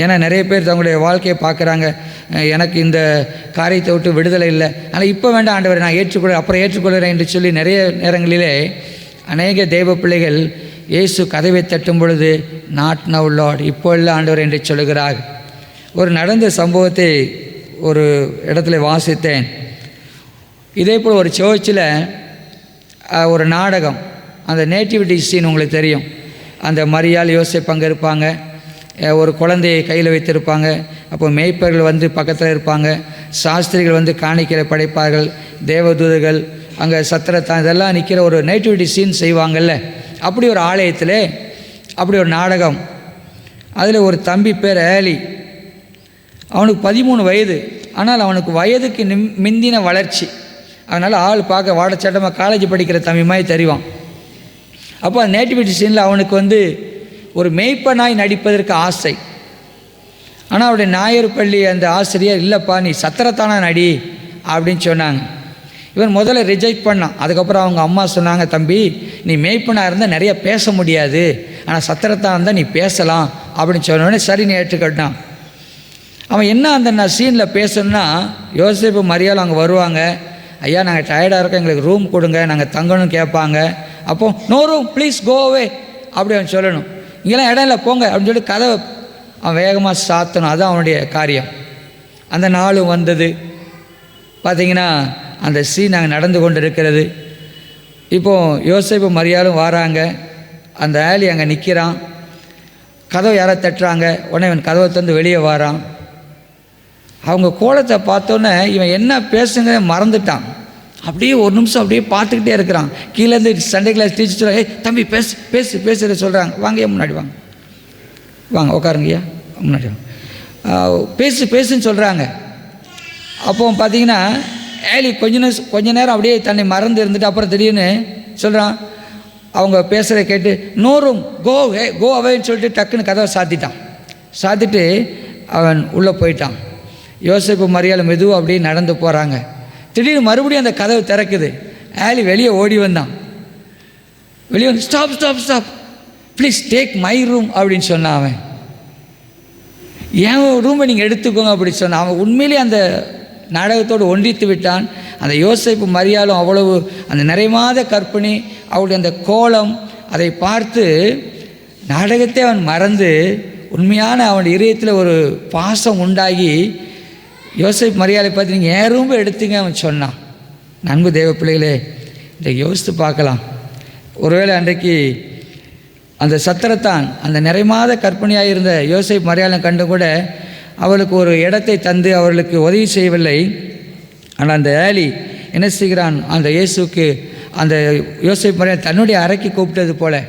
ஏன்னா நிறைய பேர் தங்களுடைய வாழ்க்கையை பார்க்குறாங்க, எனக்கு இந்த காரியத்தை விட்டு விடுதலை இல்லை, ஆனால் இப்போ வேண்டாம் ஆண்டவரை, நான் ஏற்றுக்கொள்ள அப்புறம் ஏற்றுக்கொள்கிறேன் என்று சொல்லி நிறைய நேரங்களிலே அநேக தெய்வ பிள்ளைகள் இயேசு கதவை தட்டும் பொழுது நாட் நவ் லார்ட், இப்போ இல்லை ஆண்டவர் என்று சொல்லுகிறார். ஒரு நடந்த சம்பவத்தை ஒரு இடத்துல வாசித்தேன். இதே போல் ஒரு சர்ச்சில் ஒரு நாடகம், அந்த நேட்டிவிட்டி சீன் உங்களுக்கு தெரியும். அந்த மரியாள் யோசேப்பு அங்கே இருப்பாங்க, ஒரு குழந்தையை கையில் வைத்திருப்பாங்க. அப்போ மேய்ப்பர்கள் வந்து பக்கத்தில் இருப்பாங்க, சாஸ்திரிகள் வந்து காணிக்கையை படைப்பார்கள், தேவதூதர்கள் அங்கே சத்திரத்தான் இதெல்லாம் நிற்கிற ஒரு நேட்டிவிட்டி சீன் செய்வாங்கள்ல. அப்படி ஒரு ஆலயத்தில் அப்படி ஒரு நாடகம். அதில் ஒரு தம்பி பேர் ஏலி, அவனுக்கு 13 வயது. ஆனால் அவனுக்கு வயதுக்கு மிந்தின வளர்ச்சி. அதனால் ஆள் பார்க்க வாடச்சட்டமாக காலேஜ் படிக்கிற தம்பி மாதிரி தெரிவான். அப்போ அந்த நேட்டிவிட்டி சீனில் அவனுக்கு வந்து ஒரு மேய்ப்பனாய் நடிப்பதற்கு ஆசை. ஆனால் அவருடைய ஞாயிறு பள்ளி அந்த ஆசிரியர், இல்லைப்பா நீ சத்திரத்தானா நடி அப்படின்னு சொன்னாங்க. இவன் முதல்ல ரிஜெக்ட் பண்ணான். அதுக்கப்புறம் அவங்க அம்மா சொன்னாங்க, தம்பி நீ மேய்ப்பனாக இருந்தால் நிறைய பேச முடியாது, ஆனால் சத்திரத்தான் இருந்தால் நீ பேசலாம் அப்படின்னு சொன்னோடனே சரி நீ ஏற்றுக்கிட்டான். அவன் என்ன அந்த சீனில் பேசணுன்னா, யோசேப்பு மரியாள் அங்கே வருவாங்க, ஐயா நாங்கள் டயர்டாக இருக்கோம், எங்களுக்கு ரூம் கொடுங்க, நாங்கள் தங்கணும்னு கேட்பாங்க. அப்போ நோ ரூம் ப்ளீஸ் கோ அவே அப்படி அவன் சொல்லணும். இங்கெல்லாம் இடம் இல்லை போங்க அப்படின்னு சொல்லி கதவை அவன் வேகமாக சாத்தணும். அதுதான் அவனுடைய காரியம். அந்த நாளும் வந்தது. பார்த்திங்கன்னா அந்த சீன் அங்கே நடந்து கொண்டு இருக்கிறது. இப்போது யோசேப்பு மரியாளும் வராங்க, அந்த ஏலி அங்கே நிற்கிறான், கதவை யாரை தட்டுறாங்க, உடனே இவன் கதவை தந்து வெளியே வரான். அவங்க கோலத்தை பார்த்தோன்னே இவன் என்ன பேசுங்க மறந்துட்டான். அப்படியே ஒரு நிமிஷம் அப்படியே பார்த்துக்கிட்டே இருக்கிறான். கீழேருந்து சண்டே கிளாஸ் டீச்சர் சொல்ல, தம்பி பேசு பேசு பேசுகிற சொல்கிறாங்க, வாங்கய்யா முன்னாடி வாங்க, வாங்க உட்காருங்கய்யா முன்னாடி வாங்க, பேசு பேசுன்னு சொல்கிறாங்க. அப்போ பார்த்தீங்கன்னா ஏலி கொஞ்ச நேரம் அப்படியே தன்னை மறந்து இருந்துட்டு அப்புறம் திடீர்னு சொல்கிறான். அவங்க பேசுகிறத கேட்டு நோ ரூம் கோ அவேன்னு சொல்லிட்டு டக்குன்னு கதவை சாத்திட்டு அவன் உள்ளே போயிட்டான். யோசேப்பு மரியாள் மெதுவாக அப்படியே நடந்து போகிறாங்க. திடீர்னு மறுபடியும் அந்த கதவு திறக்குது. ஏலி வெளியே ஓடி வந்தான். வெளியே வந்து stop please take my room அப்படின்னு சொன்னான். அவன் என் ரூமை நீங்கள் எடுத்துக்கோங்க அப்படி சொன்னான். அவன் உண்மையிலே அந்த நாடகத்தோடு ஒன்றித்து விட்டான். அந்த யோசேப்பு மரியாளும் அவ்வளவு அந்த நிறைமாத கற்பனை, அவளுடைய அந்த கோலம், அதை பார்த்து நாடகத்தை அவன் மறந்து உண்மையான அவனுடைய இதயத்தில் ஒரு பாசம் உண்டாகி யோசேப்பு மரியாதை பார்த்து நீங்கள் என் ரூம்பை எடுத்துங்க அவன் சொன்னான். நண்பு தேவ பிள்ளைகளே, இன்றைக்கு யோசித்து பார்க்கலாம். ஒருவேளை அன்றைக்கு அந்த சத்திரத்தான் அந்த நிறைமாத கற்பனையாக இருந்த யோசேப்பு மரியாதை கண்டு கூட அவளுக்கு ஒரு இடத்தை தந்து அவர்களுக்கு உதவி செய்யவில்லை. ஆனால் அந்த ஏலி என்ன செய்கிறான், அந்த இயேசுக்கு அந்த யோசேப்பு மரியாதை தன்னுடைய அறைக்கு கூப்பிட்டது போல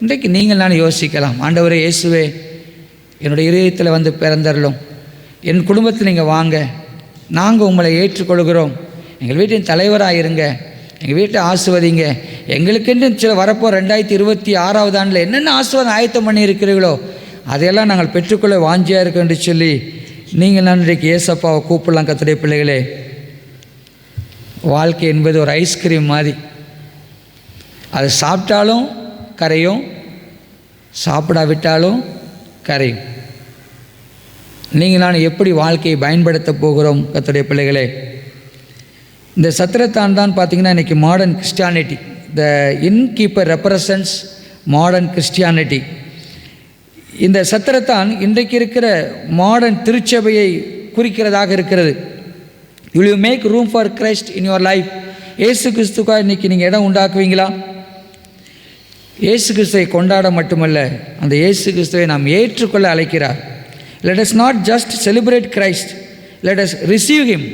இன்றைக்கு நீங்கள் நான் யோசிக்கலாம். ஆண்டவரே இயேசுவே, என்னுடைய இதயத்தில் வந்து பிறந்தரலும், என் குடும்பத்தில் நீங்கள் வாங்க, நாங்கள் உங்களை ஏற்றுக்கொள்கிறோம், எங்கள் வீட்டின் தலைவராக இருங்க, எங்கள் வீட்டை ஆசிர்வதிங்க, எங்களுக்கென்று சில வரப்போ 2026 ஆண்டில் என்னென்ன ஆசீர்வாதம் ஆயத்தம் பண்ணி இருக்கிறீர்களோ அதையெல்லாம் நாங்கள் பெற்றுக்கொள்ள வாஞ்சியாக இருக்கோம் என்று சொல்லி நீங்கள் நான் இன்றைக்கு ஏசப்பாவை கூப்பிடலாம். கர்த்தருடைய பிள்ளைகளே, வாழ்க்கை என்பது ஒரு ஐஸ்கிரீம் மாதிரி. அது சாப்பிட்டாலும் கரையும், சாப்பிடாவிட்டாலும் கரையும். நீங்கள் நான் எப்படி வாழ்க்கையை பயன்படுத்த போகிறோம் கர்த்தருடைய பிள்ளைகளே? இந்த சத்திரத்தான் தான் பார்த்திங்கன்னா இன்றைக்கி modern Christianity. The innkeeper represents modern Christianity. இந்த சத்திரத்தான் இன்றைக்கு இருக்கிற மாடர்ன் திருச்சபையை குறிக்கிறதாக இருக்கிறது. Will you make room for Christ in your life? இயேசு கிறிஸ்துக்காக இன்றைக்கி நீங்கள் இடம் உண்டாக்குவீங்களா? இயேசு கிறிஸ்துவை கொண்டாட மட்டுமல்ல, அந்த இயேசு கிறிஸ்துவை நாம் ஏற்றுக்கொள்ள அழைக்கிறார். Let us not just celebrate Christ, let us receive him.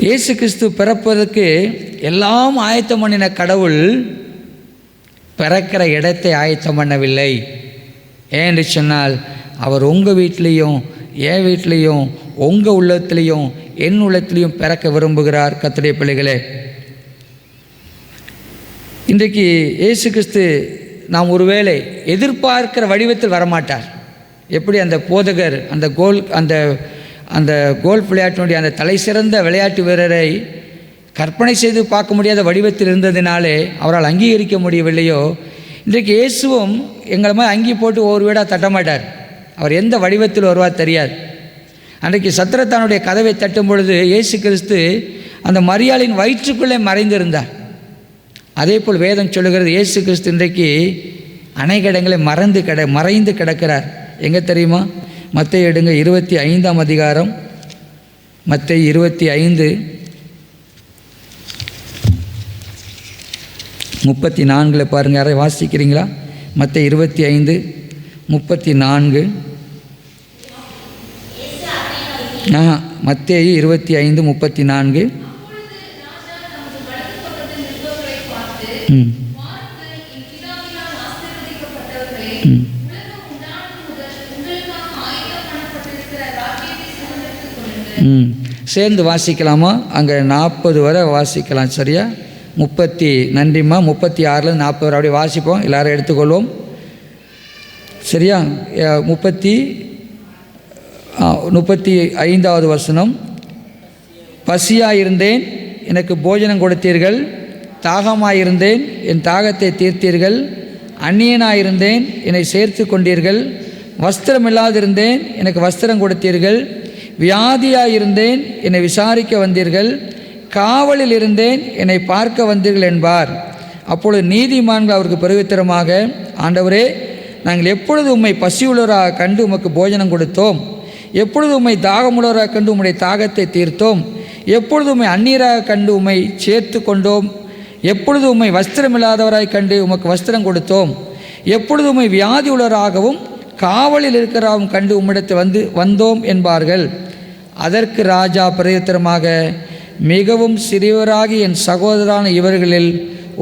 இயேசு கிறிஸ்து பிறப்பதற்கு எல்லாம் ஆயத்தம் பண்ணின கடவுள் பிறக்கிற இடத்தை ஆயத்தம் பண்ணவில்லை. ஏன்னு சொன்னால், அவர் உங்கள் வீட்லேயும் என் வீட்லேயும் உங்கள் உள்ளத்துலேயும் என் உள்ளத்துலேயும் பிறக்க விரும்புகிறார். கர்த்தருடைய பிள்ளைகளே, இன்றைக்கு இயேசு கிறிஸ்து நாம் ஒருவேளை எதிர்பார்க்கிற வடிவத்தில் வரமாட்டார். எப்படி அந்த போதகர் அந்த கோல்ஃப் விளையாட்டினுடைய அந்த தலை சிறந்த விளையாட்டு வீரரை கற்பனை செய்து பார்க்க முடியாத வடிவத்தில் இருந்ததினாலே அவரால் அங்கீகரிக்க முடியவில்லையோ, இன்றைக்கு இயேசுவும் எங்களை மாதிரி அங்கி போட்டு ஒவ்வொரு வீடாக தட்டமாட்டார். அவர் எந்த வடிவத்தில் வருவார் தெரியாது. அன்றைக்கு சத்திரத்தானுடைய கதவை தட்டும் பொழுது இயேசு கிறிஸ்து அந்த மரியாளின் வயிற்றுக்குள்ளே மறைந்திருந்தார். அதே போல் வேதம் சொல்லுகிறது, இயேசு கிறிஸ்து இன்றைக்கு அநேக இடங்களை மறைந்து கிடக்கிறார். எங்கே தெரியுமா? மத்தேயு எடுங்க, 25ஆம் அதிகாரம், மத்தேயு 25:34 பாருங்கள். யாரை வாசிக்கிறீங்களா? மத்தேயு 25:34. மத்தேயு 25:34. சேர்ந்து வாசிக்கலாமா? அங்கே 40 வரை வாசிக்கலாம். சரியா? 30 நன்றிம்மா. 36 40 வரை அப்படியே வாசிப்போம். எல்லாரும் எடுத்துக்கொள்வோம். சரியா? 35வது வசனம். பசியாயிருந்தேன், எனக்கு போஜனம் கொடுத்தீர்கள். தாகமாயிருந்தேன், என் தாகத்தை தீர்த்தீர்கள். அந்நியனாயிருந்தேன், என்னை சேர்த்து கொண்டீர்கள். வஸ்திரமில்லாதிருந்தேன், எனக்கு வஸ்திரம் கொடுத்தீர்கள். வியாதியாயிருந்தேன், என்னை விசாரிக்க வந்தீர்கள். காவலில் இருந்தேன், என்னை பார்க்க வந்தீர்கள் என்பார். அப்பொழுது நீதிமான்கள் அவருக்கு பிரதியுத்தரமாக, ஆண்டவரே, நாங்கள் எப்பொழுது உம்மை பசியுள்ளவராக கண்டு உமக்கு போஜனம் கொடுத்தோம்? எப்பொழுது உம்மை தாகமுள்ளவராக கண்டு உம்முடைய தாகத்தை தீர்த்தோம்? எப்பொழுது உம்மை அந்நீராக கண்டு உம்மை சேர்த்து கொண்டோம்? எப்பொழுது உம்மை வஸ்திரமில்லாதவராய் கண்டு உமக்கு வஸ்திரம் கொடுத்தோம்? எப்பொழுது உம்மை வியாதி உள்ளவராகவும் காவலில் இருக்கிறாவும் கண்டு உம்மிடத்து வந்தோம் என்பார்கள். அதற்கு ராஜா பிரதியுத்தரமாக, மிகவும் சிறியவராகி என் சகோதரரான இவர்களில்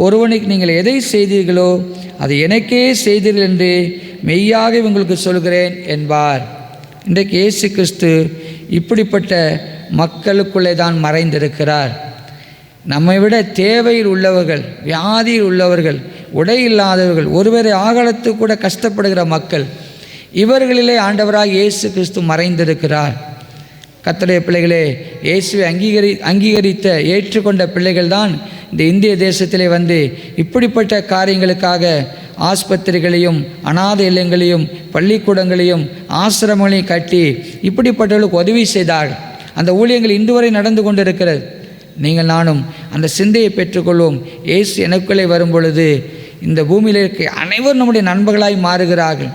ஒருவனுக்கு நீங்கள் எதை செய்தீர்களோ அதை எனக்கே செய்தீர்கள் என்று மெய்யாக உங்களுக்கு சொல்கிறேன் என்பார். இன்றைக்கு இயேசு கிறிஸ்து இப்படிப்பட்ட மக்களுக்குள்ளே தான் மறைந்திருக்கிறார். நம்மை விட தேவையில் உள்ளவர்கள், வியாதியில் உள்ளவர்கள், உடை இல்லாதவர்கள், ஒருவரை ஆகலத்து கூட கஷ்டப்படுகிற மக்கள், இவர்களிலே ஆண்டவராக இயேசு கிறிஸ்து மறைந்திருக்கிறார். கர்த்தருடைய பிள்ளைகளே, இயேசுவை அங்கீகரித்த ஏற்றுக்கொண்ட பிள்ளைகள் தான் இந்த இந்திய தேசத்திலே வந்து இப்படிப்பட்ட காரியங்களுக்காக ஆஸ்பத்திரிகளையும் அநாதை இல்லங்களையும் பள்ளிக்கூடங்களையும் ஆசிரமங்களையும் கட்டி இப்படிப்பட்டவர்களுக்கு உதவி செய்தார்கள். அந்த ஊழியங்கள் இன்று வரை நடந்து கொண்டிருக்கிறது. நீங்கள் நானும் அந்த சிந்தையை பெற்றுக்கொள்வோம். இயேசு எனக்குள்ளே வரும் பொழுது இந்த பூமியில் இருக்க அனைவரும் நம்முடைய நண்பர்களாய் மாறுகிறார்கள்.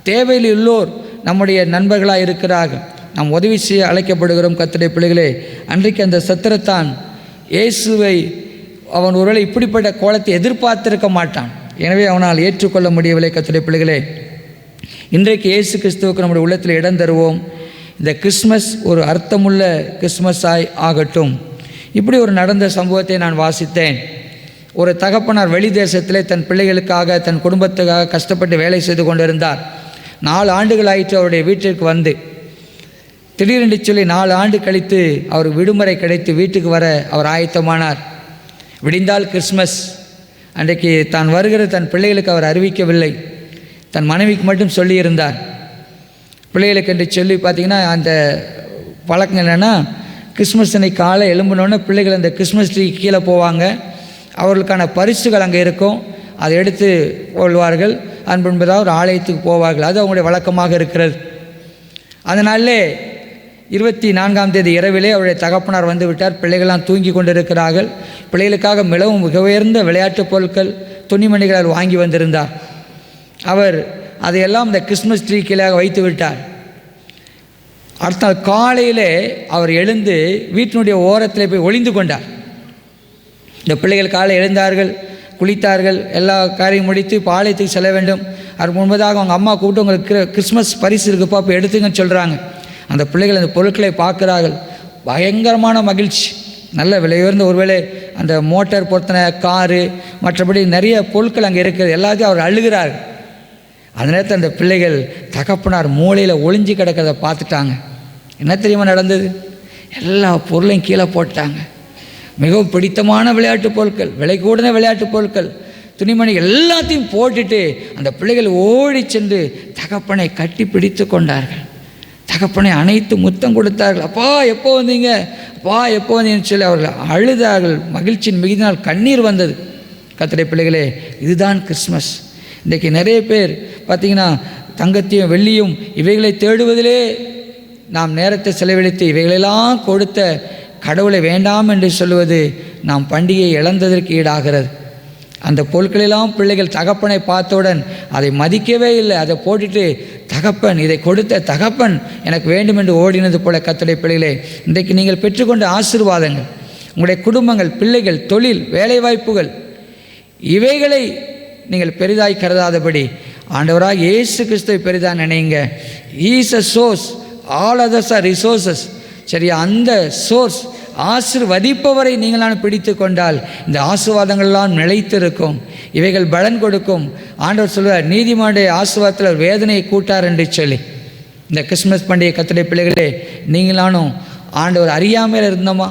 தேவையில் உள்ளோர் நம்முடைய நண்பர்களாக இருக்கிறார்கள். நாம் உதவி செய்ய அழைக்கப்படுகிறோம். கர்த்தருடைய பிள்ளைகளே, அன்றைக்கு அந்த சத்திரத்தான் இயேசுவை அவன் ஒருவேளை இப்படிப்பட்ட கோலத்தை எதிர்பார்த்திருக்க மாட்டான். எனவே அவனால் ஏற்றுக்கொள்ள முடியவில்லை. கர்த்தருடைய பிள்ளைகளே, இன்றைக்கு இயேசு கிறிஸ்துவுக்கு நம்முடைய உள்ளத்தில் இடம் தருவோம். இந்த கிறிஸ்மஸ் ஒரு அர்த்தமுள்ள கிறிஸ்மஸாய் ஆகட்டும். இப்படி ஒரு நடந்த சம்பவத்தை நான் வாசித்தேன். ஒரு தகப்பனார் வெளி தேசத்திலே தன் பிள்ளைகளுக்காக தன் குடும்பத்துக்காக கஷ்டப்பட்டு வேலை செய்து கொண்டிருந்தார். 4 ஆண்டுகள் ஆயிற்று அவருடைய வீட்டிற்கு வந்து. திடீரென்று சொல்லி 4 ஆண்டு கழித்து அவருக்கு விடுமுறை கிடைத்து வீட்டுக்கு வர அவர் ஆயத்தமானார். விடிந்தால் கிறிஸ்மஸ். அன்றைக்கு தான் வருகிற தன் பிள்ளைகளுக்கு அவர் அறிவிக்கவில்லை. தன் மனைவிக்கு மட்டும் சொல்லியிருந்தார். பிள்ளைகளுக்கு என்று சொல்லி பார்த்திங்கன்னா அந்த பழக்கம் என்னென்னா, கிறிஸ்மஸ் அன்னைக்கு காலை எழும்பினோன்னே பிள்ளைகள் அந்த கிறிஸ்மஸ் ட்ரீ கீழே போவாங்க. அவர்களுக்கான பரிசுகள் அங்கே இருக்கும். அதை எடுத்து கொள்வார்கள். அன்பென்பதாக ஒரு ஆலயத்துக்கு போவார்கள். அது அவங்களுடைய வழக்கமாக இருக்கிறது. அதனாலே 24ஆம் தேதி இரவிலே அவருடைய தகப்பனார் வந்து விட்டார். பிள்ளைகள்லாம் தூங்கி கொண்டிருக்கிறார்கள். பிள்ளைகளுக்காக மிகவும் மிக உயர்ந்த விளையாட்டுப் பொருட்கள், துணிமணிகள் வாங்கி வந்திருந்தார். அவர் அதையெல்லாம் இந்த கிறிஸ்மஸ் ட்ரீ கீழே வைத்து விட்டார். அடுத்த காலையிலே அவர் எழுந்து வீட்டினுடைய ஓரத்தில் போய் ஒளிந்து கொண்டார். இந்த பிள்ளைகள் காலை எழுந்தார்கள், குளித்தார்கள், எல்லா காரியம் முடித்து இப்போ ஆலயத்துக்கு செல்ல வேண்டும். அதுக்கு முன்பதாக அவங்க அம்மா கூப்பிட்டு உங்களுக்கு கிறிஸ்மஸ் பரிசு இருக்குப்பா இப்போ எடுத்துங்கன்னு சொல்கிறாங்க. அந்த பிள்ளைகள் அந்த பொருட்களை பார்க்குறார்கள். பயங்கரமான மகிழ்ச்சி. நல்ல விலை உயர்ந்த ஒருவேளை அந்த மோட்டார் பொருத்தின காரு, மற்றபடி நிறைய பொருட்கள் அங்கே இருக்கிறது. எல்லாத்தையும் அவர் அழுகிறார்கள். அந்த நேரத்தில் அந்த பிள்ளைகள் தகப்பனார் மூளையில் ஒளிஞ்சு கிடக்கிறத பார்த்துட்டாங்க. என்ன தெரியுமா நடந்தது? எல்லா பொருளையும் கீழே போட்டாங்க. மிகவும் பிடித்தமான விளையாட்டு பொருட்கள், விலை கூடின விளையாட்டு பொருட்கள், துணிமணிகள் எல்லாத்தையும் போட்டுட்டு அந்த பிள்ளைகள் ஓடி சென்று தகப்பனை கட்டி பிடித்து கொண்டார்கள். தகப்பனை அனைத்து முத்தம் கொடுத்தார்கள். அப்பா எப்போ வந்தீங்க, அப்பா எப்போ வந்தீங்கன்னு சொல்லி அவர்கள் அழுதார்கள். மகிழ்ச்சியின் மிகுதினால் கண்ணீர் வந்தது. கர்த்தருடைய பிள்ளைகளே, இதுதான் கிறிஸ்மஸ். இன்றைக்கி நிறைய பேர் பார்த்திங்கன்னா தங்கத்தையும் வெள்ளியும் இவைகளை தேடுவதிலே நாம் நேரத்தை செலவழித்து இவைகளெல்லாம் கொடுத்த கடவுளை வேண்டாம் என்று சொல்லுவது நாம் பண்டிகையை இழந்ததற்கு ஈடாகிறது. அந்த பொருட்களெல்லாம் பிள்ளைகள் தகப்பனை பார்த்தவுடன் அதை மதிக்கவே இல்லை. அதை போட்டுட்டு தகப்பன், இதை கொடுத்த தகப்பன் எனக்கு வேண்டும் என்று ஓடினது போல கர்த்தருடைய பிள்ளைகளே, இன்றைக்கு நீங்கள் பெற்றுக்கொண்ட ஆசீர்வாதங்கள், உங்களுடைய குடும்பங்கள், பிள்ளைகள், தொழில், வேலைவாய்ப்புகள், இவைகளை நீங்கள் பெரிதாய் கருதாதபடி ஆண்டவராக இயேசு கிறிஸ்துவை பெரிதாக நினைங்க. Is a source, all others are resources. சரியா? அந்த சோர்ஸ் ஆசீர்வதிப்பவரை நீங்களான பிடித்து கொண்டால் இந்த ஆசீர்வாதங்கள்லாம் நிலைத்திருக்கும். இவைகள் பலன் கொடுக்கும். ஆண்டவர் சொல்வார், நீதிமானுடைய ஆசீர்வாதத்தில் வேதனையை கூட்டார் என்று சொல்லி. இந்த கிறிஸ்மஸ் பண்டிகை கர்த்தருடைய பிள்ளைகளே, நீங்களானும் ஆண்டவர் அறியாமல் இருந்தோமா?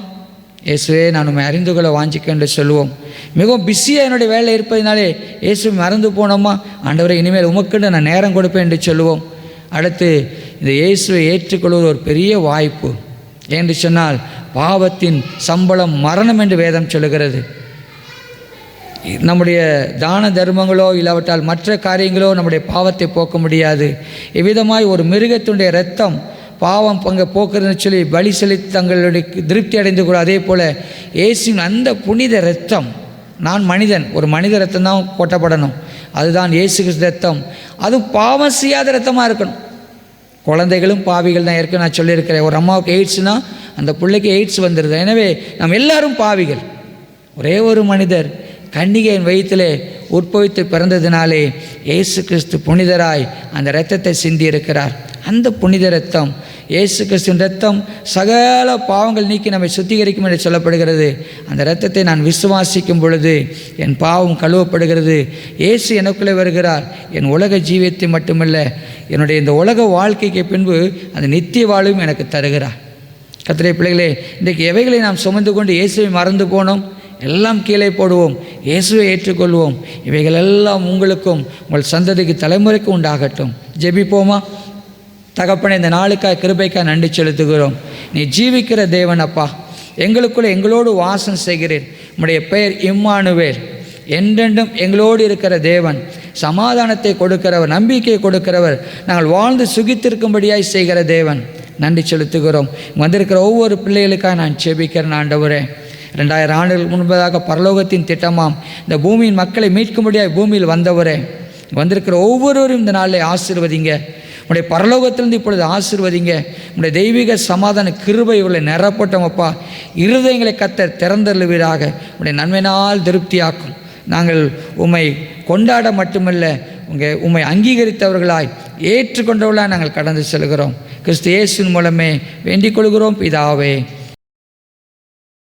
இயேசுவே நான் உண்மை அறிந்து கொள்ள வாஞ்சிக்க என்று சொல்லுவோம். மிகவும் பிஸியாக என்னுடைய வேலை இருப்பதினாலே இயேசு மறந்து போனோமா? ஆண்டவரை இனிமேல் உமக்குன்னு நான் நேரம் கொடுப்பேன் என்று சொல்லுவோம். அடுத்து இந்த இயேசுவை ஏற்றுக்கொள்வது ஒரு பெரிய வாய்ப்பு. என்று சொன்னால் பாவத்தின் சம்பளம் மரணம் என்று வேதம் சொல்லுகிறது. நம்முடைய தான தர்மங்களோ இல்லாவிட்டால் மற்ற காரியங்களோ நம்முடைய பாவத்தை போக்க முடியாது. இவ்விதமாய் ஒரு மிருகத்தினுடைய இரத்தம் பாவம் பங்கு போக்குறதுன்னு சொல்லி பலி செலுத்தி தங்களுடைய திருப்தி அடைந்து கூட, அதே போல் இயேசுவின் அந்த புனித இரத்தம், நான் மனிதன், ஒரு மனித இரத்தம் தான் கொட்டப்படணும். அதுதான் இயேசு கிறிஸ்து இரத்தம். அதுவும் பாவம் செய்யாத இரத்தமாக இருக்கணும். குழந்தைகளும் பாவிகள் தான் ஏற்கனவே நான் சொல்லியிருக்கிறேன். ஒரு அம்மாவுக்கு எய்ட்ஸ்னால் அந்த பிள்ளைக்கு எய்ட்ஸ் வந்துடுது. எனவே நாம் எல்லாரும் பாவிகள். ஒரே ஒரு மனிதர் கன்னிகையின் வயிற்றிலே உட்பவித்து பிறந்ததினாலே இயேசு கிறிஸ்து புனிதராய் அந்த இரத்தத்தை சிந்தி இருக்கிறார். அந்த புனித இரத்தம், இயேசு கிறிஸ்துவின் இரத்தம் சகல பாவங்கள் நீக்கி நம்மை சுத்திகரிக்கும் என்று சொல்லப்படுகிறது. அந்த இரத்தத்தை நான் விசுவாசிக்கும் பொழுது என் பாவம் கழுவப்படுகிறது. இயேசு எனக்குள்ளே வருகிறார். என் உலக ஜீவியத்தை மட்டுமல்ல, என்னுடைய இந்த உலக வாழ்க்கைக்கு பின்பு அந்த நித்திய வாழ்வும் எனக்கு தருகிறார். கர்த்தருடைய பிள்ளைகளே, இன்றைக்கு எவைகளை நாம் சுமந்து கொண்டு இயேசுவை மறந்து போனோம்? எல்லாம் கீழே போடுவோம், இயேசுவை ஏற்றுக்கொள்வோம். இவைகள் எல்லாம் உங்களுக்கும் உங்கள் சந்ததிக்கு தலைமுறைக்கு உண்டாகட்டும். ஜெபிப்போமா? தகப்பனே, இந்த நாளுக்காக கிருபைக்காக நன்றி செலுத்துகிறோம். நீ ஜீவிக்கிற தேவன் அப்பா, எங்களுக்குள்ளே எங்களோடு வாசம் செய்கிறேன். உம்முடைய பெயர் இம்மானுவேல், என்றென்றும் எங்களோடு இருக்கிற தேவன், சமாதானத்தை கொடுக்கிறவர், நம்பிக்கையை கொடுக்கிறவர், நாங்கள் வாழ்ந்து சுகித்திருக்கும்படியாய் செய்கிற தேவன். நன்றி செலுத்துகிறோம். வந்திருக்கிற ஒவ்வொரு பிள்ளைகளுக்காக நான் ஜெபிக்கிறேன். ஆண்டவரே, 2000 ஆண்டுகள் முன்பதாக பரலோகத்தின் திட்டமாம் இந்த பூமியின் மக்களை மீட்கும்படியாய் பூமியில் வந்தவரே, வந்திருக்கிற ஒவ்வொருவரும் இந்த நாளில் ஆசீர்வதிங்க. உடைய பரலோகத்திலிருந்து இப்பொழுது ஆசீர்வதிங்க. உடைய தெய்வீக சமாதான கிருபை இவர்களை நிரப்பட்டோமப்பா. இருதயங்களை கர்த்தர் திறந்தருளுவீராக. உடைய நன்மையினால் திருப்தியாக்கும். நாங்கள் உம்மை கொண்டாட மட்டுமல்ல, உம்மை அங்கீகரித்தவர்களாய் ஏற்றுக்கொண்டவர்களாய் நாங்கள் கடந்து செல்கிறோம். கிறிஸ்து இயேசுவின் மூலமே வேண்டிக் கொள்கிறோம் பிதாவே.